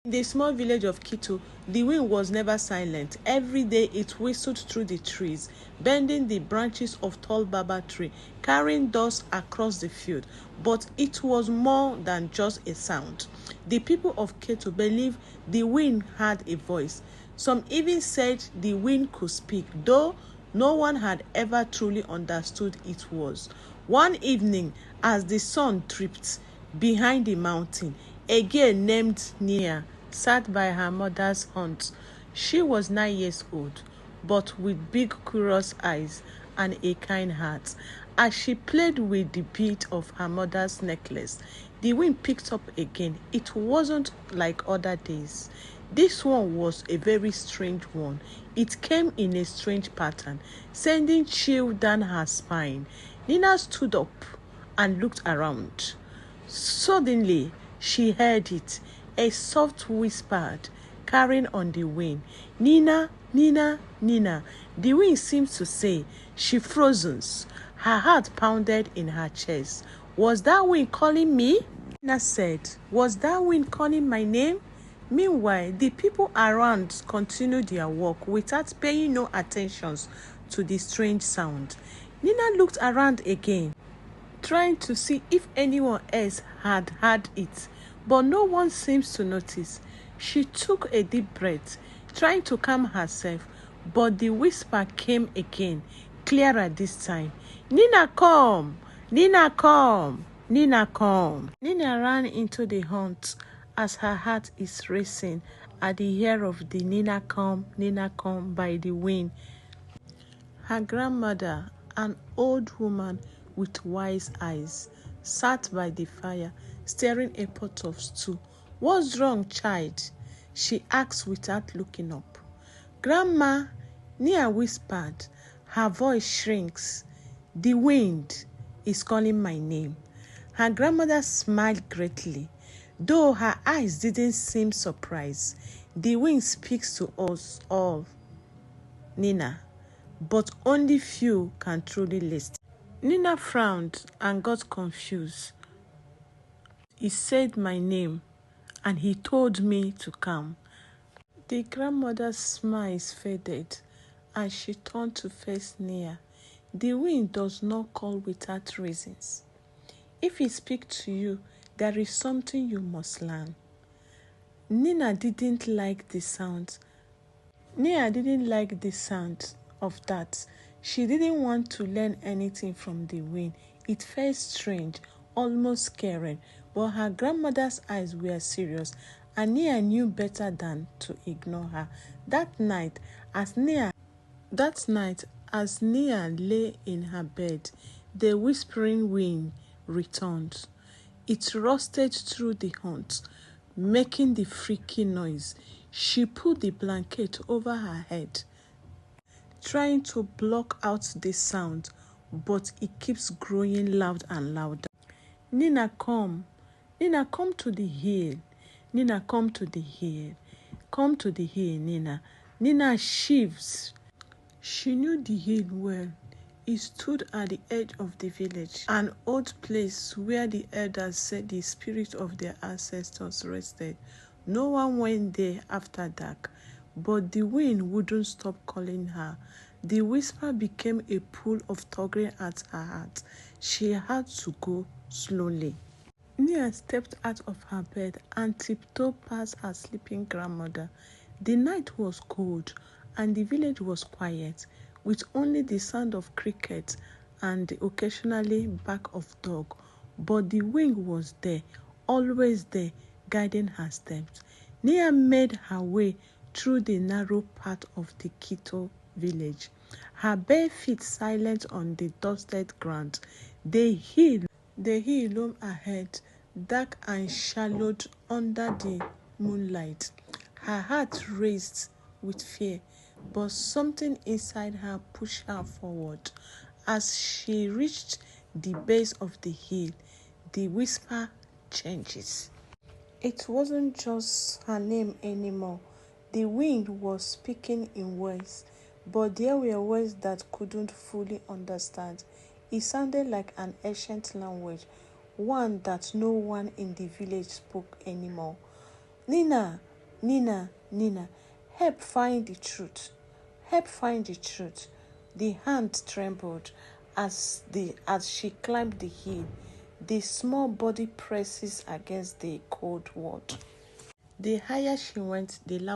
In the small village of Kito, the wind was never silent. Every day it whistled through the trees, bending the branches of tall baba tree, carrying dust across the field. But it was more than just a sound. The people of Kito believed the wind had a voice. Some even said the wind could speak, though no one had ever truly understood its words. One evening, as the sun tripped behind the mountain, a girl named Nia sat by her mother's haunt. She was 9 years old, but with big curious eyes and a kind heart. As she played with the bead of her mother's necklace, the wind picked up again. It wasn't like other days. This one was a very strange one. It came in a strange pattern, sending chill down her spine. Nina stood up and looked around. Suddenly, she heard it, a soft whisper carrying on the wind. Nina, Nina, Nina. The wind seemed to say. She frozen. Her heart pounded in her chest. Was that wind calling me? Nina said. Was that wind calling my name? Meanwhile, the people around continued their work without paying no attention to the strange sound. Nina looked around again, trying to see if anyone else had heard it, but no one seems to notice. She took a deep breath, trying to calm herself, but the whisper came again, clearer this time. Nina, come! Nina, come! Nina, come! Nina ran into the haunt as her heart is racing at the hear of the Nina, come by the wind. Her grandmother, an old woman with wise eyes, sat by the fire, stirring a pot of stew. What's wrong, child? She asked without looking up. Grandma, Nia whispered. Her voice shrinks. The wind is calling my name. Her grandmother smiled greatly, though her eyes didn't seem surprised. The wind speaks to us all, Nina, but only few can truly listen. Nina frowned and got confused. He said my name, and he told me to come. The grandmother's smile faded, and she turned to face Nia. The wind does not call without reasons. If he speaks to you, there is something you must learn. Nina didn't like the sound. Nia didn't like the sound of that. She didn't want to learn anything from the wind. It felt strange, almost scary, but her grandmother's eyes were serious, and Nia knew better than to ignore her. That night, as Nia lay in her bed, the whispering wind returned. It rusted through the haunt, making the freaky noise. She put the blanket over her head, trying to block out the sound, but it keeps growing loud and louder. Nina, come. Nina, come to the hill. Nina, come to the hill. Come to the hill, Nina. Nina shivers. She knew the hill well. It stood at the edge of the village, an old place where the elders said the spirit of their ancestors rested. No one went there after dark, but the wind wouldn't stop calling her. The whisper became a pull of tugging at her heart. She had to go slowly. Nia stepped out of her bed and tiptoed past her sleeping grandmother. The night was cold, and the village was quiet, with only the sound of crickets and the occasionally bark of dog. But the wind was there, always there, guiding her steps. Nia made her way through the narrow path of the Kito village, her bare feet silent on the dusted ground. The hill loomed ahead, dark and shallowed under the moonlight. Her heart raced with fear, but something inside her pushed her forward. As she reached the base of the hill, the whisper changes. It wasn't just her name anymore. The wind was speaking in words, but there were words that couldn't fully understand. It sounded like an ancient language, one that no one in the village spoke anymore. Nina, Nina, Nina, help find the truth. Help find the truth. The hand trembled as she climbed the hill. The small body presses against the cold wall. The higher she went, the louder